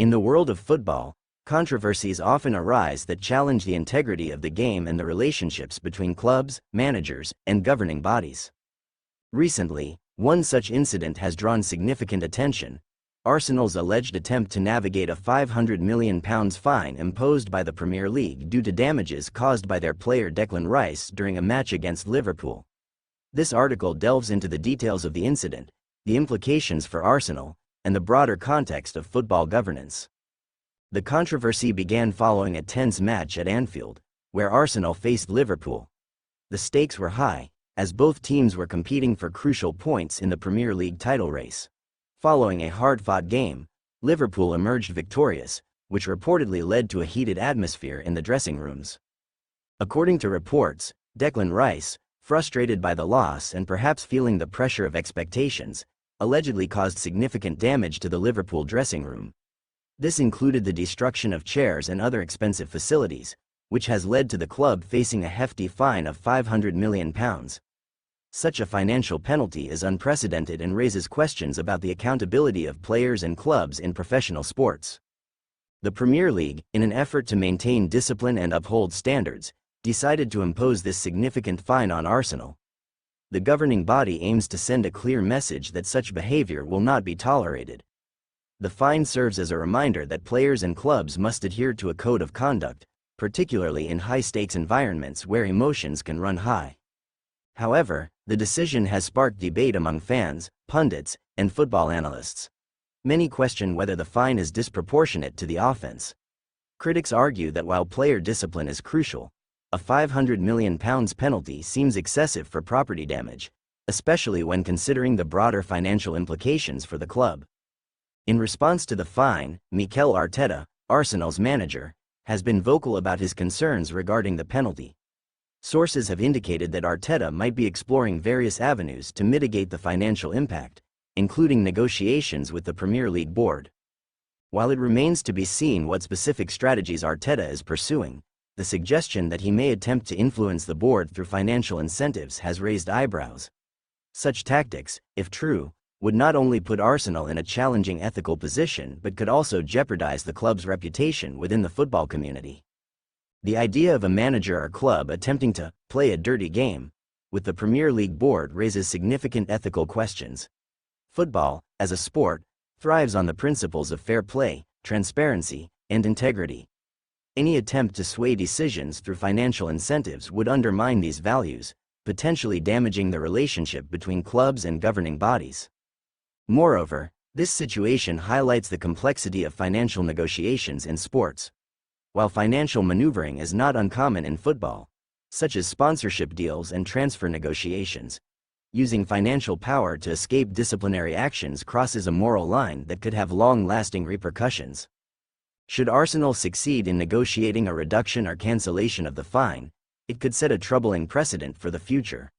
In the world of football, controversies often arise that challenge the integrity of the game and the relationships between clubs, managers, and governing bodies. Recently, one such incident has drawn significant attention: Arsenal's alleged attempt to navigate a £500 million fine imposed by the Premier League due to damages caused by their player Declan Rice during a match against Liverpool. This article delves into the details of the incident, the implications for Arsenal, and the broader context of football governance. The controversy began following a tense match at Anfield, where Arsenal faced Liverpool. The stakes were high, as both teams were competing for crucial points in the Premier League title race. Following a hard-fought game, Liverpool emerged victorious, which reportedly led to a heated atmosphere in the dressing rooms. According to reports, Declan Rice, frustrated by the loss and perhaps feeling the pressure of expectations, allegedly caused significant damage to the Liverpool dressing room. This included the destruction of chairs and other expensive facilities, which has led to the club facing a hefty fine of £500 million. Such a financial penalty is unprecedented and raises questions about the accountability of players and clubs in professional sports. The Premier League, in an effort to maintain discipline and uphold standards, decided to impose this significant fine on Arsenal. The governing body aims to send a clear message that such behavior will not be tolerated. The fine serves as a reminder that players and clubs must adhere to a code of conduct, particularly in high-stakes environments where emotions can run high. However, the decision has sparked debate among fans, pundits, and football analysts. Many question whether the fine is disproportionate to the offense. Critics argue that while player discipline is crucial, a £500 million penalty seems excessive for property damage, especially when considering the broader financial implications for the club. In response to the fine, Mikel Arteta, Arsenal's manager, has been vocal about his concerns regarding the penalty. Sources have indicated that Arteta might be exploring various avenues to mitigate the financial impact, including negotiations with the Premier League board. While it remains to be seen what specific strategies Arteta is pursuing, the suggestion that he may attempt to influence the board through financial incentives has raised eyebrows. Such tactics, if true, would not only put Arsenal in a challenging ethical position but could also jeopardize the club's reputation within the football community. The idea of a manager or club attempting to play a dirty game with the Premier League board raises significant ethical questions. Football, as a sport, thrives on the principles of fair play, transparency, and integrity. Any attempt to sway decisions through financial incentives would undermine these values, potentially damaging the relationship between clubs and governing bodies. Moreover, this situation highlights the complexity of financial negotiations in sports. While financial maneuvering is not uncommon in football, such as sponsorship deals and transfer negotiations, using financial power to escape disciplinary actions crosses a moral line that could have long-lasting repercussions. Should Arsenal succeed in negotiating a reduction or cancellation of the fine, it could set a troubling precedent for the future.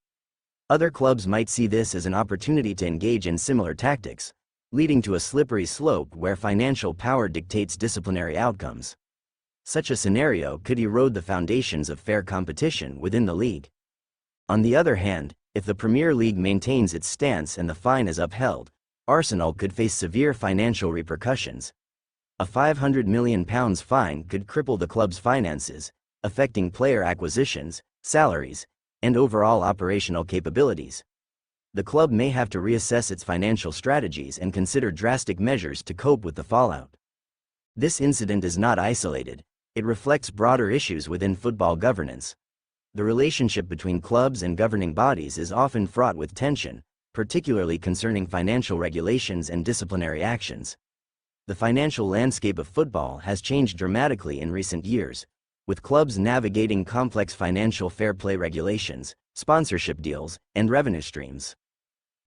Other clubs might see this as an opportunity to engage in similar tactics, leading to a slippery slope where financial power dictates disciplinary outcomes. Such a scenario could erode the foundations of fair competition within the league. On the other hand, if the Premier League maintains its stance and the fine is upheld, Arsenal could face severe financial repercussions. A £500 million fine could cripple the club's finances, affecting player acquisitions, salaries, and overall operational capabilities. The club may have to reassess its financial strategies and consider drastic measures to cope with the fallout. This incident is not isolated. It reflects broader issues within football governance. The relationship between clubs and governing bodies is often fraught with tension, particularly concerning financial regulations and disciplinary actions. The financial landscape of football has changed dramatically in recent years, with clubs navigating complex financial fair play regulations, sponsorship deals, and revenue streams.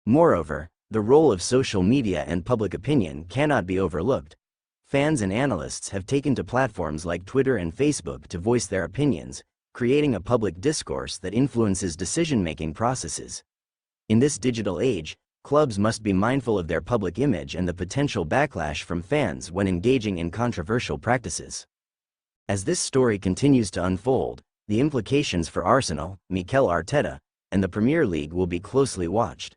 Moreover, the role of social media and public opinion cannot be overlooked. Fans and analysts have taken to platforms like Twitter and Facebook to voice their opinions, creating a public discourse that influences decision-making processes. In this digital age, clubs must be mindful of their public image and the potential backlash from fans when engaging in controversial practices. As this story continues to unfold, the implications for Arsenal, Mikel Arteta, and the Premier League will be closely watched.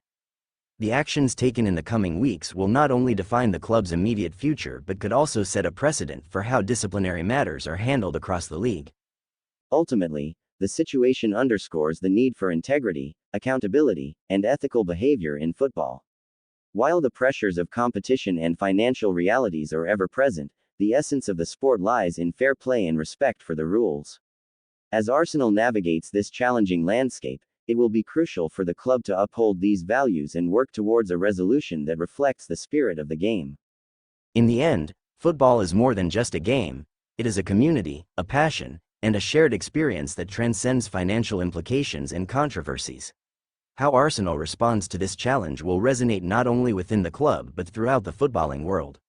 The actions taken in the coming weeks will not only define the club's immediate future but could also set a precedent for how disciplinary matters are handled across the league. Ultimately, the situation underscores the need for integrity, accountability, and ethical behavior in football. While the pressures of competition and financial realities are ever present, the essence of the sport lies in fair play and respect for the rules. As Arsenal navigates this challenging landscape, it will be crucial for the club to uphold these values and work towards a resolution that reflects the spirit of the game. In the end, football is more than just a game. It is a community, a passion, and a shared experience that transcends financial implications and controversies. How Arsenal responds to this challenge will resonate not only within the club but throughout the footballing world.